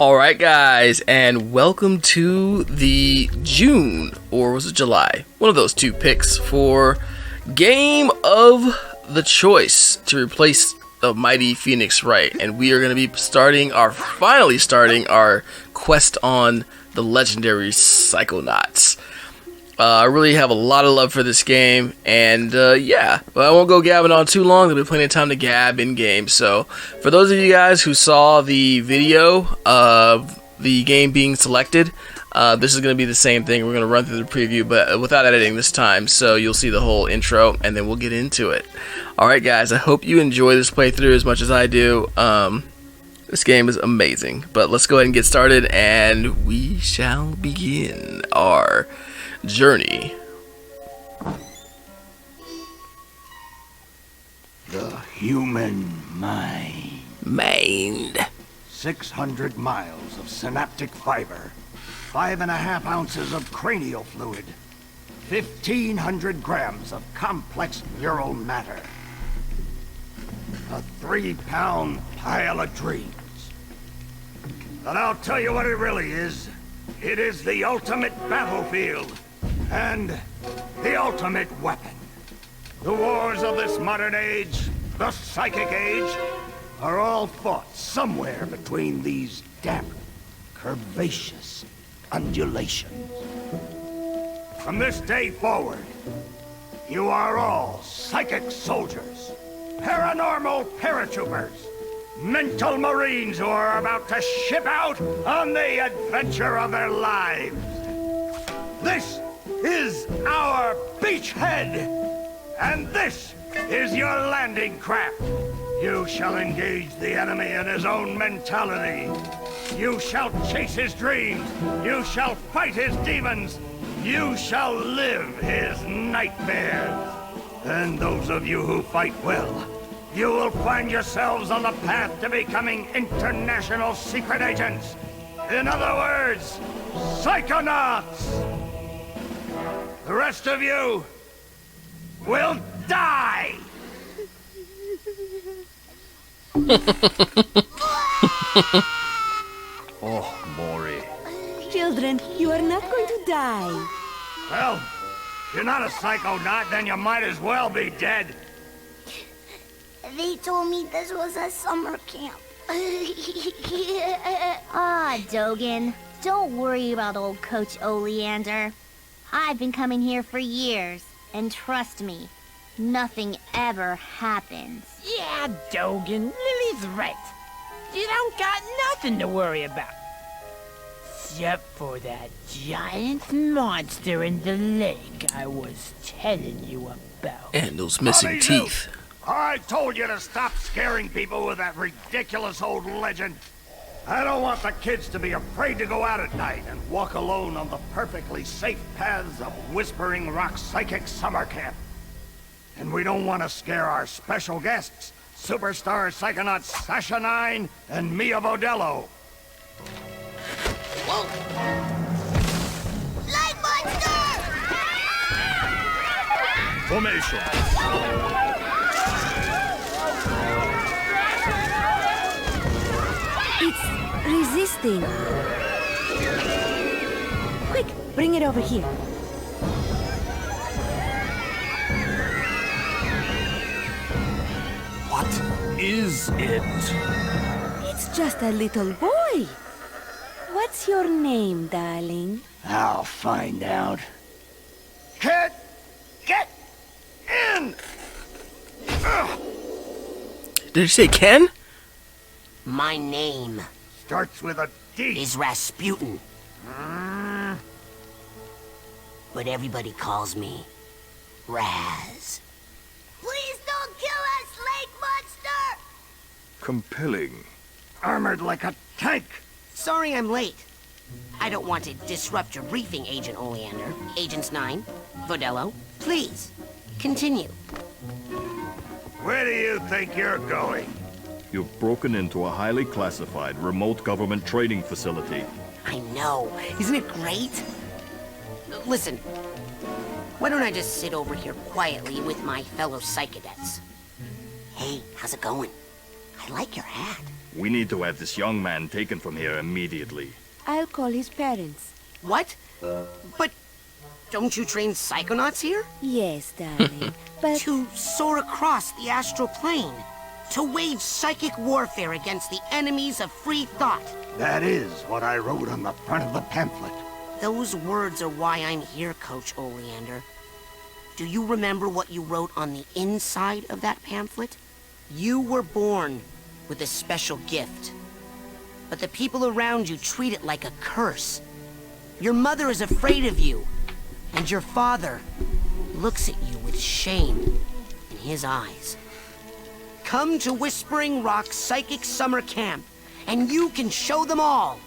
Alright guys, and welcome to the June, or was it July? One of those two picks for Game of the Choice to replace the mighty Phoenix Wright. And we are going to be finally starting our quest on the legendary Psychonauts. I really have a lot of love for this game, and yeah, but I won't go gabbing on too long. There'll be plenty of time to gab in game. So, for those of you guys who saw the video of the game being selected, this is going to be the same thing. We're going to run through the preview, but without editing this time, so you'll see the whole intro, and then we'll get into it. Alright guys, I hope you enjoy this playthrough as much as I do. This game is amazing, but let's go ahead and get started, and we shall begin our journey. The human mind. 600 miles of synaptic fiber, 5.5 ounces of cranial fluid, 1,500 grams of complex neural matter, a 3-pound pile of dreams. And I'll tell you what it really is. It is the ultimate battlefield. And the ultimate weapon. The wars of this modern age, the psychic age, are all fought somewhere between these damp, curvaceous undulations. From this day forward, you are all psychic soldiers, paranormal paratroopers, mental marines who are about to ship out on the adventure of their lives. This is our beachhead, and this is your landing craft. You shall engage the enemy in his own mentality. You shall chase his dreams. You shall fight his demons. You shall live his nightmares. And those of you who fight well, you will find yourselves on the path to becoming international secret agents. In other words, Psychonauts! The rest of you will die! Oh, Maury. Children, you are not going to die. Well, if you're not a Psychonaut, then you might as well be dead. They told me this was a summer camp. Dogen. Don't worry about old Coach Oleander. I've been coming here for years, and trust me, nothing ever happens. Yeah, Dogen, Lily's right. You don't got nothing to worry about. Except for that giant monster in the lake I was telling you about. And those missing teeth. I told you to stop scaring people with that ridiculous old legend. I don't want the kids to be afraid to go out at night and walk alone on the perfectly safe paths of Whispering Rock Psychic Summer Camp. And we don't want to scare our special guests, superstar Psychonauts Sasha 9 and Mia Vodello. Whoa! Light monster! Formation. It's resisting. Quick, bring it over here. What is it? It's just a little boy. What's your name, darling? I'll find out. Kid, get in! Ugh. Did you say Ken? My name Starts with a D. is Rasputin. But everybody calls me Raz. Please don't kill us, lake monster! Compelling. Armored like a tank. Sorry I'm late. I don't want to disrupt your briefing, Agent Oleander. Agents 9, Vodello, please, continue. Where do you think you're going? You've broken into a highly classified remote government training facility. I know. Isn't it great? Listen, why don't I just sit over here quietly with my fellow Psychonauts? Hey, how's it going? I like your hat. We need to have this young man taken from here immediately. I'll call his parents. What? But don't you train psychonauts here? Yes, darling, but... To soar across the astral plane. To wage psychic warfare against the enemies of free thought. That is what I wrote on the front of the pamphlet. Those words are why I'm here, Coach Oleander. Do you remember what you wrote on the inside of that pamphlet? You were born with a special gift. But the people around you treat it like a curse. Your mother is afraid of you. And your father looks at you with shame in his eyes. Come to Whispering Rock Psychic Summer Camp, and you can show them all.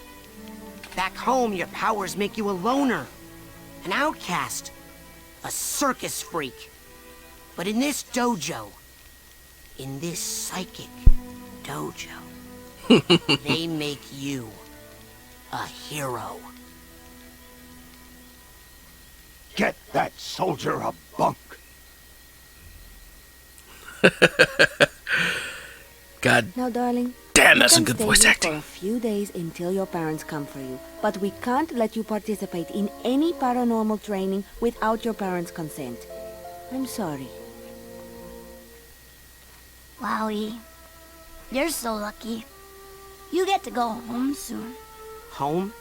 Back home, your powers make you a loner, an outcast, a circus freak. But in this dojo, in this psychic dojo, they make you a hero. Get that soldier a bunk. God Now, darling, damn, you that's some can good stay voice here acting. for a few days until your parents come for you. But we can't let you participate in any paranormal training without your parents' consent. I'm sorry. Wowie. You're so lucky. You get to go home soon. Home?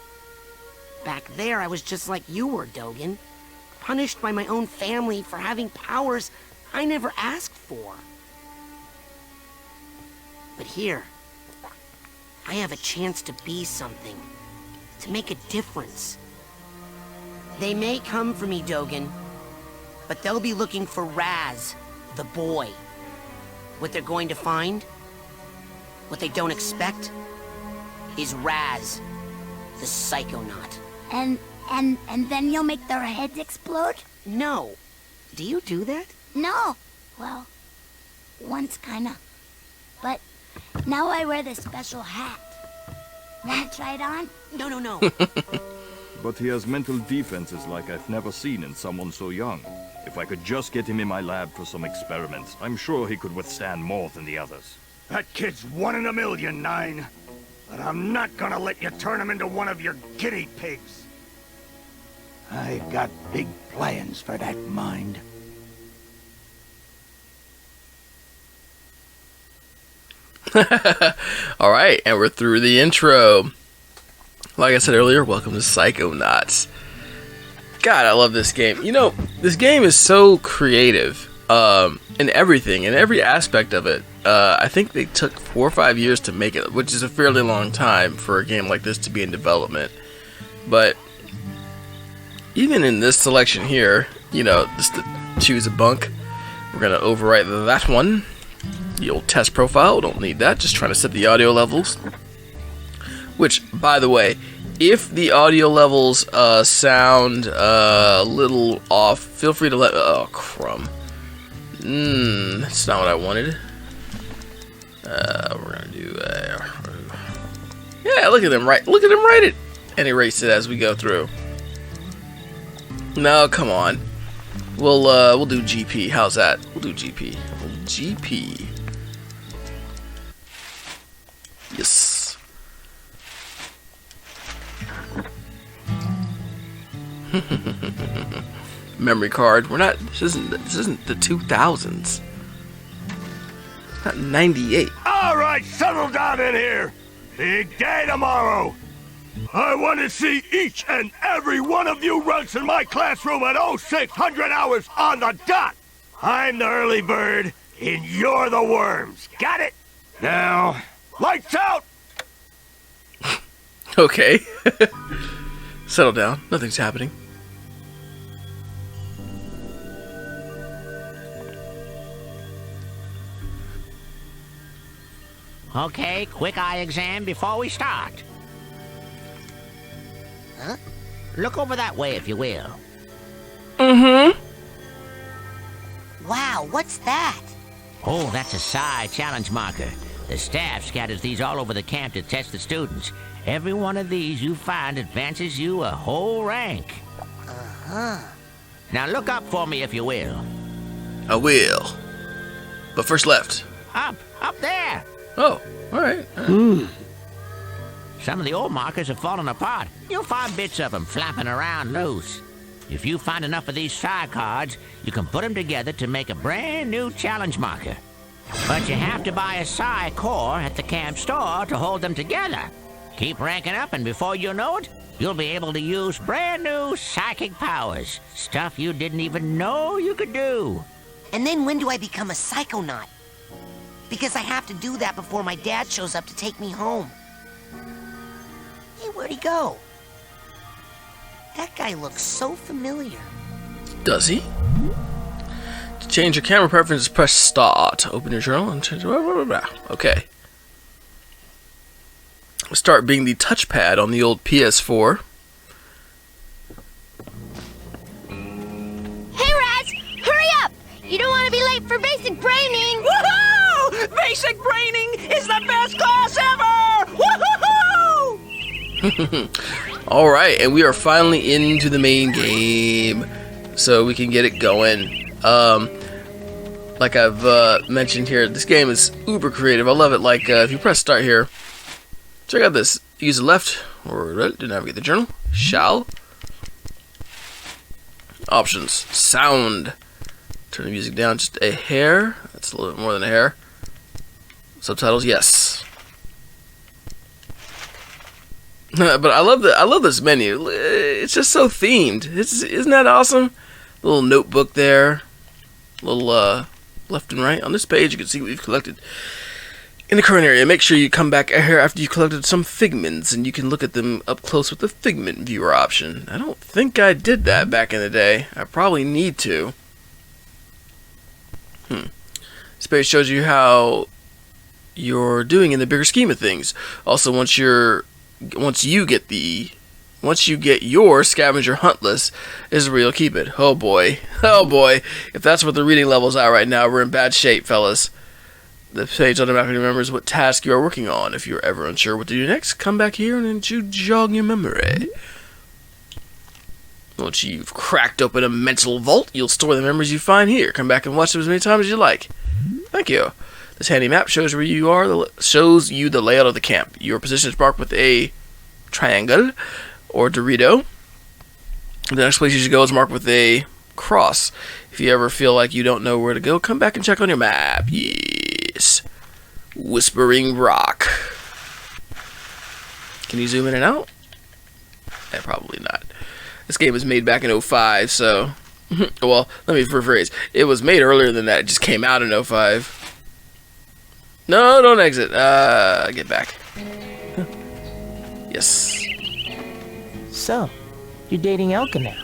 Back there, I was just like you were, Dogen. Punished by my own family for having powers I never asked for. But here, I have a chance to be something. To make a difference. They may come for me, Dogen. But they'll be looking for Raz, the boy. What they're going to find, what they don't expect, is Raz, the Psychonaut. And then you'll make their heads explode? No. Do you do that? No. Well, once kinda. But now I wear this special hat. Wanna try it on? No. But he has mental defenses like I've never seen in someone so young. If I could just get him in my lab for some experiments, I'm sure he could withstand more than the others. That kid's 1 in a million, Nine. But I'm not gonna let you turn him into one of your guinea pigs. I've got big plans for that mind. Alright, and we're through the intro. Like I said earlier, welcome to Psychonauts. God, I love this game. You know, this game is so creative in everything, in every aspect of it. I think they took 4 or 5 years to make it, which is a fairly long time for a game like this to be in development. But even in this selection here, you know, just to choose a bunk, we're going to overwrite that one. The old test profile, don't need that, just trying to set the audio levels. Which, by the way, if the audio levels sound a little off, feel free to let... Oh, crumb. That's not what I wanted. We're gonna do... yeah, look at them write it and erase it as we go through. No, come on. We'll do GP. How's that? We'll do GP. GP. Yes. Memory card. We're not. This isn't the 2000s. Not 98. All right, settle down in here. Big day tomorrow. I want to see each and every one of you runts in my classroom at 0600 hours on the dot. I'm the early bird, and you're the worms. Got it? Now, lights out! Okay. Settle down. Nothing's happening. Okay, quick eye exam before we start. Huh? Look over that way, if you will. Wow, what's that? Oh, that's a psi challenge marker. The staff scatters these all over the camp to test the students. Every one of these you find advances you a whole rank. Now look up for me, if you will. I will. But first left. Up there! Oh, all right. Some of the old markers have fallen apart. You'll find bits of them flapping around loose. If you find enough of these Psy cards, you can put them together to make a brand new challenge marker. But you have to buy a Psy core at the camp store to hold them together. Keep ranking up, and before you know it, you'll be able to use brand new psychic powers. Stuff you didn't even know you could do. And then when do I become a Psychonaut? Because I have to do that before my dad shows up to take me home. Hey, where'd he go? That guy looks so familiar. Does he? To change your camera preferences, press start. Open your journal and change. Okay. Start being the touchpad on the old PS4. Hey, Raz! Hurry up! You don't want to be late for basic braining! Woohoo! Basic braining is the best class ever! Woohoo! Alright, and we are finally into the main game. So we can get it going. Like I've mentioned here, this game is uber creative. I love it. Like, if you press start here, check out this. Use the left or right to navigate the journal. Shall. Options. Sound. Turn the music down just a hair. That's a little bit more than a hair. Subtitles, yes. But I love this menu. It's just so themed. Isn't that awesome? Little notebook there. Little left and right. On this page, you can see what we've collected in the current area. Make sure you come back here after you collected some figments, and you can look at them up close with the figment viewer option. I don't think I did that back in the day. I probably need to. This page shows you how you're doing in the bigger scheme of things. Also, once you get your scavenger hunt list, is where you'll keep it. Oh boy. If that's what the reading level's at right now, we're in bad shape, fellas. The page automatically remembers what task you are working on. If you're ever unsure what to do next, come back here and jog your memory. Once you've cracked open a mental vault, you'll store the memories you find here. Come back and watch them as many times as you like. Thank you. This handy map shows where you are. Shows you the layout of the camp. Your position is marked with a triangle or Dorito. The next place you should go is marked with a cross. If you ever feel like you don't know where to go, come back and check on your map. Yes. Whispering Rock. Can you zoom in and out? Probably not. This game was made back in 05, so... well, let me rephrase. It was made earlier than that. It just came out in 05. No, don't exit. Get back. Yes. So, you're dating Elka now.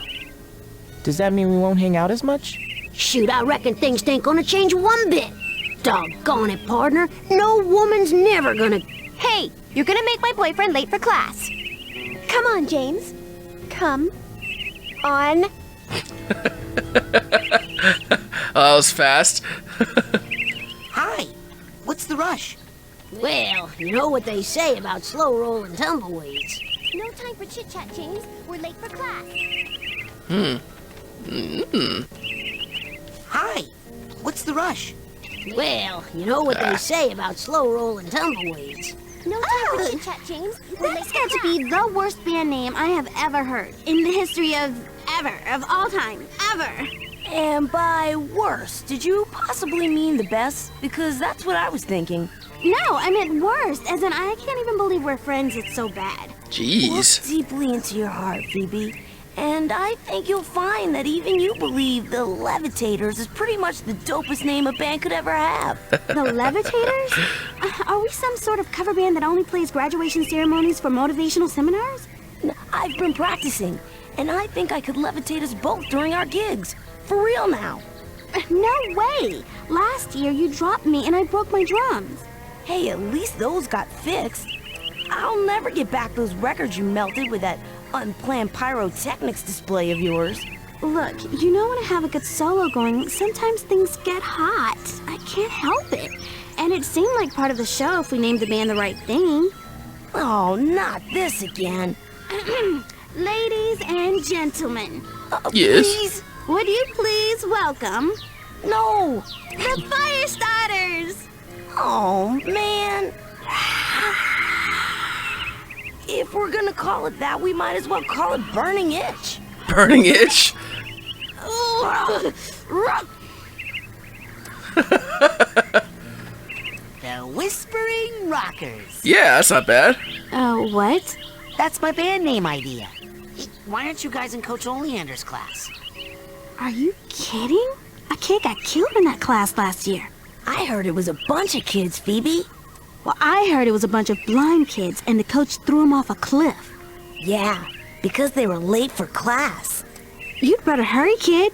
Does that mean we won't hang out as much? Shoot, I reckon things ain't gonna change one bit. Doggone it, partner. No woman's never gonna... Hey, you're gonna make my boyfriend late for class. Come on, James. Come on. That was fast. Hi. What's the rush? Well, you know what they say about slow-rolling tumbleweeds. No time for chit-chat, James. We're late for class. Hi. What's the rush? Well, you know what they say about slow-rolling tumbleweeds. No time for chit-chat, James. That's got to be the worst band name I have ever heard in the history of all time, ever. And by worst, did you possibly mean the best? Because that's what I was thinking. No, I meant worst, as in I can't even believe we're friends, it's so bad. Jeez. Look deeply into your heart, Phoebe. And I think you'll find that even you believe the Levitators is pretty much the dopest name a band could ever have. The Levitators? Are we some sort of cover band that only plays graduation ceremonies for motivational seminars? I've been practicing, and I think I could levitate us both during our gigs. For real now. No way! Last year you dropped me and I broke my drums. Hey, at least those got fixed. I'll never get back those records you melted with that unplanned pyrotechnics display of yours. Look, you know when I have a good solo going, sometimes things get hot. I can't help it. And it seemed like part of the show if we named the band the right thing. Oh, not this again. Ladies and gentlemen. Yes? Please? Would you please welcome... No! the Fire Starters! Oh, man. If we're gonna call it that, we might as well call it Burning Itch. Burning Itch? The Whispering Rockers. Yeah, that's not bad. Oh, what? That's my band name idea. Hey, why aren't you guys in Coach Oleander's class? Are you kidding? A kid got killed in that class last year. I heard it was a bunch of kids, Phoebe. Well, I heard it was a bunch of blind kids, and the coach threw them off a cliff. Yeah, because they were late for class. You'd better hurry, kid.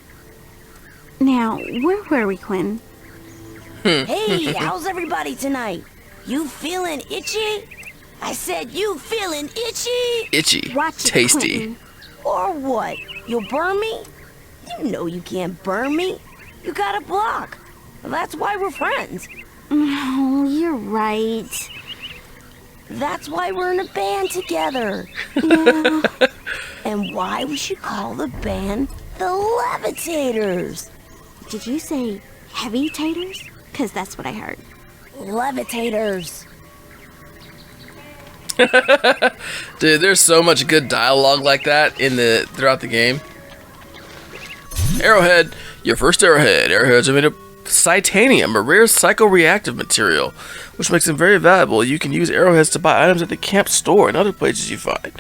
Now, where were we, Quinn? Hey, how's everybody tonight? You feeling itchy? I said you feeling itchy? Itchy. Watch it, Tasty. Quentin. Or what? You'll burn me? You know you can't burn me. You got a block. That's why we're friends. Oh, you're right. That's why we're in a band together. Yeah. And why we should call the band the Levitators. Did you say heavy taters? Because that's what I heard. Levitators. Dude, there's so much good dialogue like that throughout the game. Arrowhead. Your first arrowhead. Arrowheads are made of Psychonauts, a rare psychoreactive material, which makes them very valuable. You can use arrowheads to buy items at the camp store and other places you find.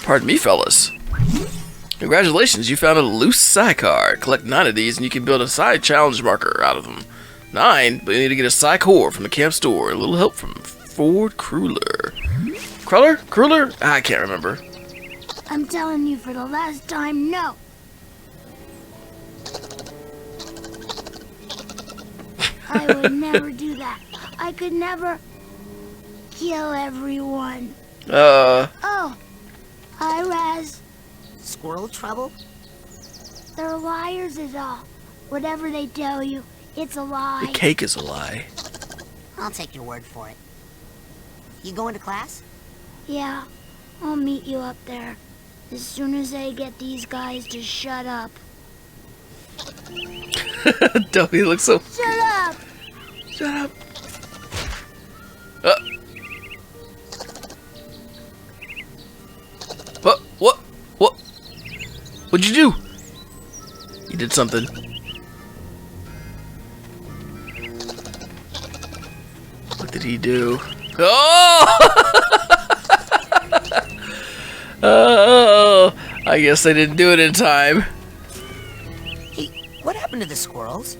Pardon me, fellas. Congratulations, you found a loose Psy card. Collect 9 of these and you can build a Psy challenge marker out of them. 9, but you need to get a Psy core from the camp store. A little help from Ford Kruller. Kruller? I can't remember. I'm telling you for the last time, no. I would never do that. I could never kill everyone. Oh, hi, Raz. Squirrel trouble? They're liars is all. Whatever they tell you, it's a lie. The cake is a lie. I'll take your word for it. You going to class? Yeah, I'll meet you up there. As soon as I get these guys to shut up. Dobby looks so... Shut up! Shut up. What? What'd you do? You did something. What did he do? Oh! Oh! I guess I didn't do it in time. Hey, what happened to the squirrels?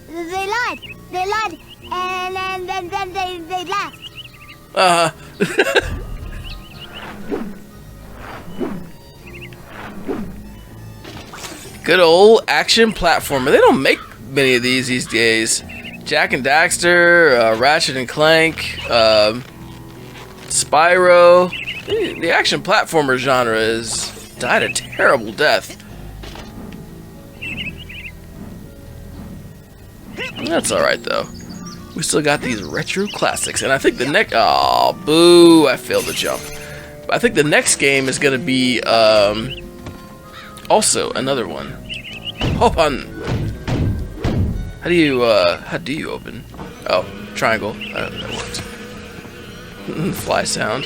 They lied, and then they left. Good old action platformer. They don't make many of these days. Jak and Daxter, Ratchet and Clank, Spyro. The action platformer genre has died a terrible death. That's alright though. We still got these retro classics, and I think the next... Oh, boo! I failed the jump. But I think the next game is gonna be also another one. Hold on. How do you open? Oh, triangle. That works. Fly sound.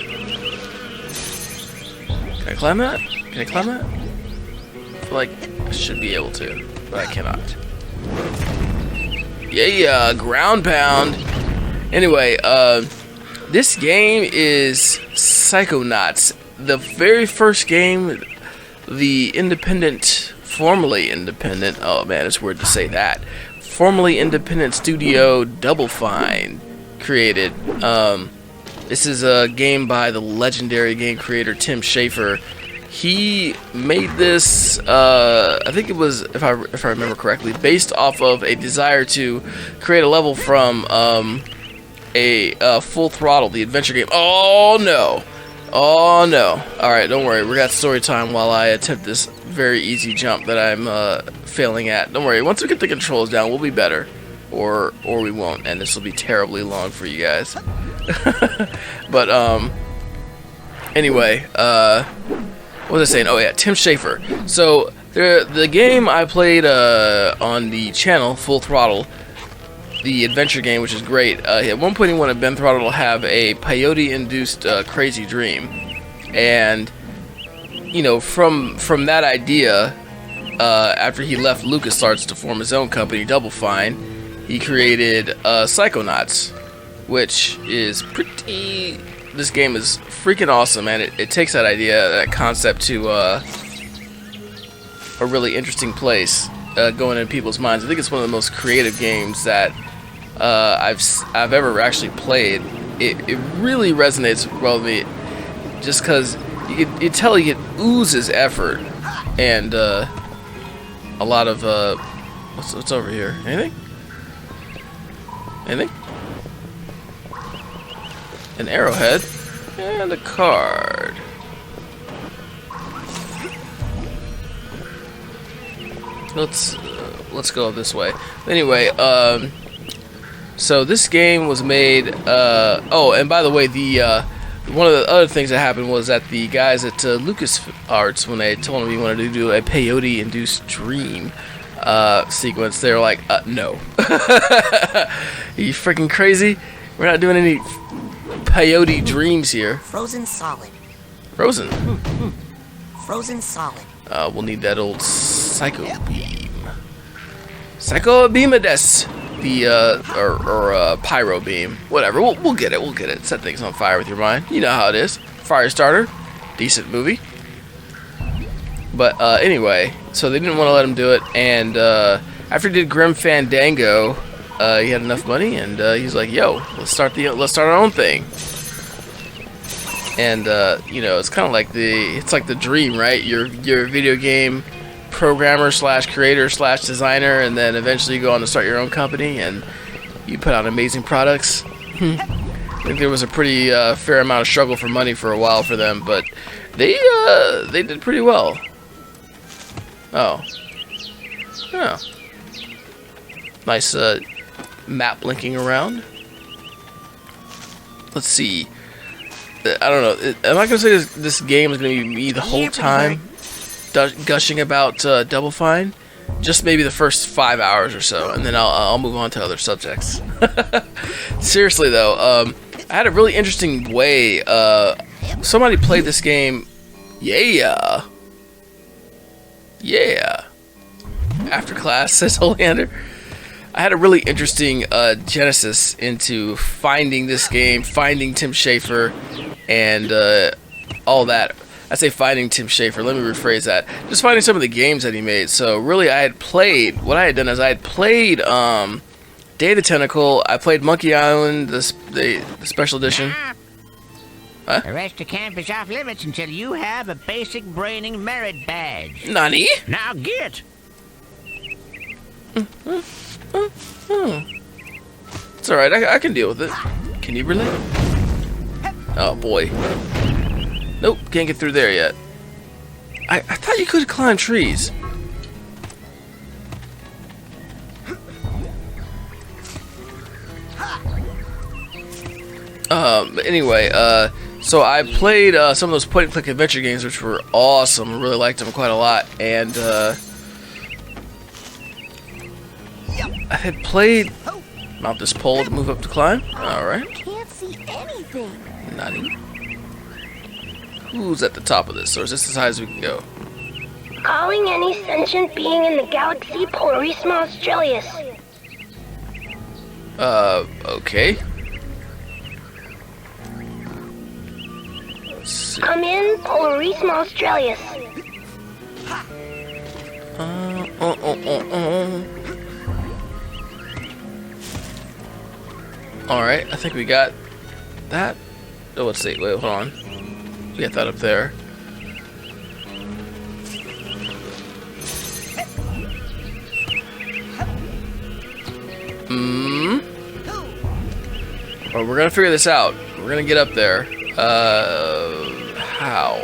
Can I climb that? Can I climb that? I feel like I should be able to, but I cannot. Yeah, ground pound. Anyway, this game is Psychonauts. The very first game, the formerly independent, oh man, it's weird to say that, formerly independent studio Double Fine created. This is a game by the legendary game creator Tim Schafer. He made this, I think it was, if I remember correctly, based off of a desire to create a level from a Full Throttle, the adventure game. Oh no! Oh no! All right, don't worry. We got story time while I attempt this very easy jump that I'm failing at. Don't worry. Once we get the controls down, we'll be better, or we won't, and this will be terribly long for you guys. But anyway, what was I saying? Oh yeah, Tim Schafer. So the game I played on the channel Full Throttle, the adventure game, which is great. At one point he wanted Ben Throttle to have a peyote-induced crazy dream, and you know, from that idea, after he left LucasArts to form his own company, Double Fine, he created Psychonauts, which is pretty. This game is freaking awesome, man. It takes that idea, that concept to a really interesting place, going in people's minds. I think it's one of the most creative games that I've ever actually played. It really resonates well with me, just because you tell it oozes effort and a lot of what's over here? Anything? Anything? An arrowhead and a card. Let's go this way. Anyway, so this game was made. Oh, and by the way, the one of the other things that happened was that the guys at LucasArts, when they told him he wanted to do a peyote-induced dream sequence, they were like, no. Are you freaking crazy? We're not doing any peyote dreams here. Frozen solid. Frozen? Frozen solid. We'll need that old Psycho Beam. Psycho Beam des. Or Pyro Beam. Whatever. We'll get it. We'll get it. Set things on fire with your mind. You know how it is. Firestarter. Decent movie. But anyway, so they didn't want to let him do it, and after he did Grim Fandango, he had enough money, and he's like, "Yo, let's start our own thing." And you know, it's kind of like the dream, right? You're a video game programmer / creator / designer, and then eventually you go on to start your own company, and you put out amazing products. I think there was a pretty fair amount of struggle for money for a while for them, but they did pretty well. Oh. Nice map blinking around. Let's see. I don't know. I'm not gonna say this game is gonna be me the whole time gushing about Double Fine. Just maybe the first 5 hours or so, and then I'll move on to other subjects. Seriously though, I had a really interesting way. Somebody played this game. Yeah. After class, says Oleander. I had a really interesting genesis into finding this game, finding Tim Schafer, and all that. I say finding Tim Schafer, let me rephrase that. Just finding some of the games that he made. So really, what I had done is I had played Day of the Tentacle, I played Monkey Island, the special edition. Huh? The rest of camp is off limits until you have a basic braining merit badge. Nani? Now get! It's alright, I can deal with it. Can you relate? Oh boy. Nope, can't get through there yet. I thought you could climb trees. But anyway, so I played some of those point-and-click adventure games, which were awesome. I really liked them quite a lot, and I had played mount this pole to move up to climb. All right. Can't see anything. Nani? Who's at the top of this? Or is this as high as we can go? Calling any sentient being in the galaxy Polarisma Australis. Okay. Let's see. Come in, Polarisma Australis. Alright, I think we got that. Oh, let's see. Wait, hold on. We got that up there. Well, we're gonna figure this out. We're gonna get up there. How?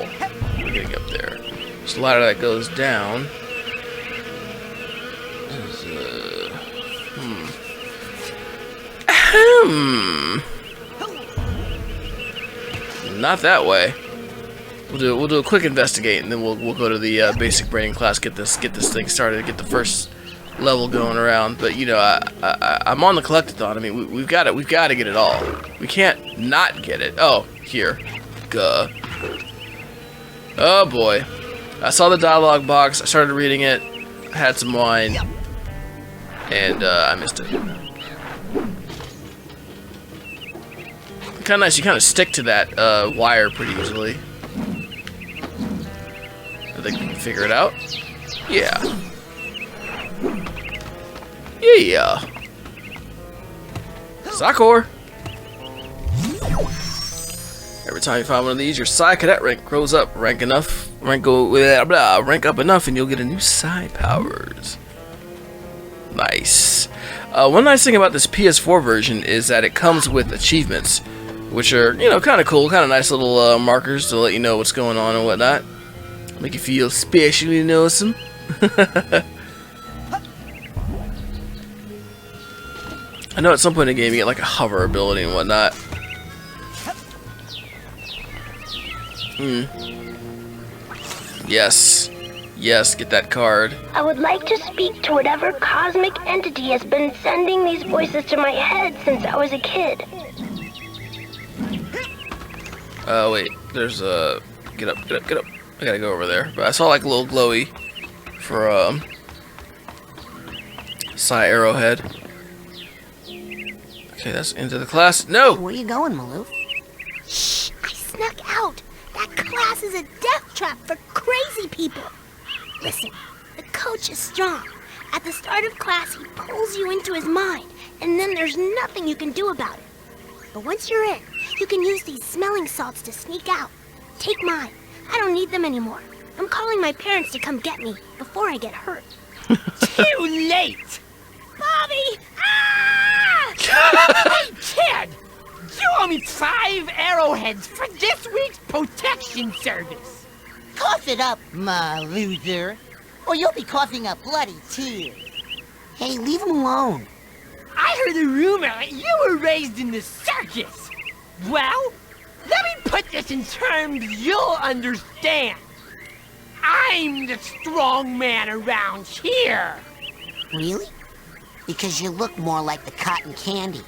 We're getting up there. There's a ladder that goes down. Not that way. We'll do a quick investigate, and then we'll go to the basic braining class. Get this thing started. Get the first level going around. But you know, I'm on the collectathon. I mean, we've got to get it all. We can't not get it. Oh, here, Gah. Oh boy, I saw the dialogue box. I started reading it. Had some wine, and I missed it. Kind of nice. You kind of stick to that wire pretty easily. Did they figure it out? Yeah. Yeah. Sakor. Every time you find one of these, your Psy Cadet rank grows up. Rank up enough, and you'll get a new Psy powers. Nice. One nice thing about this PS4 version is that it comes with achievements, which are, you know, kind of cool, kind of nice little markers to let you know what's going on and whatnot. Make you feel specially awesome. I know at some point in the game you get like a hover ability and whatnot. Yes. Yes, get that card. I would like to speak to whatever cosmic entity has been sending these voices to my head since I was a kid. Wait, there's a... Get up. I gotta go over there. But I saw like a little glowy for, Psy Arrowhead. Okay, that's into the class. No! Where you going, Maloof? Shh! I snuck out. That class is a death trap for crazy people. Listen, the coach is strong. At the start of class, he pulls you into his mind, and then there's nothing you can do about it. But once you're in, you can use these smelling salts to sneak out. Take mine. I don't need them anymore. I'm calling my parents to come get me before I get hurt. Too late! Bobby! Ah! Hey, kid! You owe me 5 arrowheads for this week's protection service. Cough it up, my loser, or you'll be coughing up bloody tears. Hey, leave him alone. I heard a rumor that you were raised in the circus. Well, let me put this in terms you'll understand. I'm the strong man around here. Really? Because you look more like the cotton candy.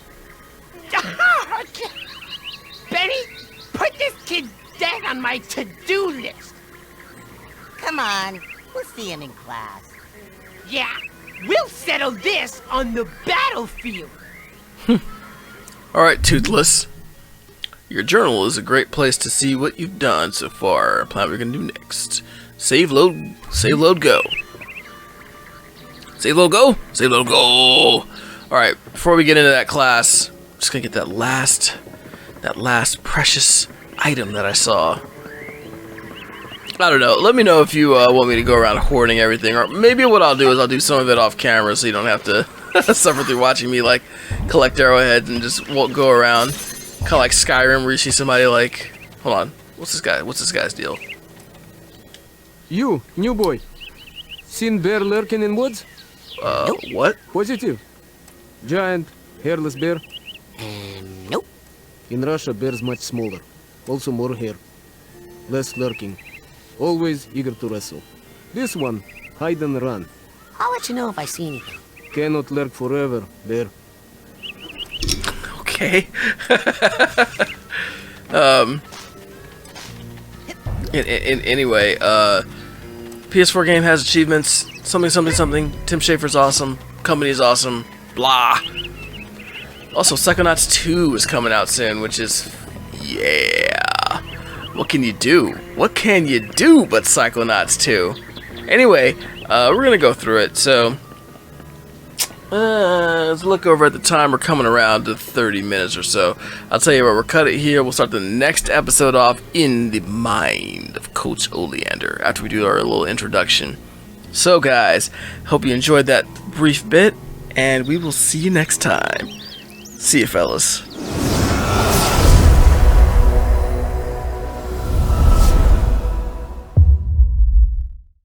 Benny, put this kid dead on my to-do list. Come on, we'll see him in class. Yeah, we'll settle this on the battlefield. Alright, Toothless. Your journal is a great place to see what you've done so far. Plan what we're gonna do next. Save, load, go. Save, load, go. Save, load, go. Alright, before we get into that class, I'm just gonna get that last precious item that I saw. I don't know. Let me know if you want me to go around hoarding everything, or maybe what I'll do is I'll do some of it off camera so you don't have to suffer through watching me like collect arrowheads and just won't go around. Kind of like Skyrim, where you see somebody like, hold on, what's this guy's deal? You, new boy, seen bear lurking in woods? What? Positive. Giant, hairless bear? Nope. In Russia, bears much smaller. Also more hair. Less lurking. Always eager to wrestle. This one, hide and run. I'll let you know if I see anything. Cannot lurk forever, bear. Okay. Anyway, PS4 game has achievements. Something. Tim Schafer's awesome. Company's awesome. Blah. Also, Psychonauts 2 is coming out soon, which is, yeah. What can you do? What can you do but Psychonauts 2? Anyway, we're gonna go through it. So, let's look over at the time. We're coming around to 30 minutes or so. I'll tell you what, we'll cut it here. We'll start the next episode off in the mind of Coach Oleander after we do our little introduction. So, guys, hope you enjoyed that brief bit, and we will see you next time. See you, fellas.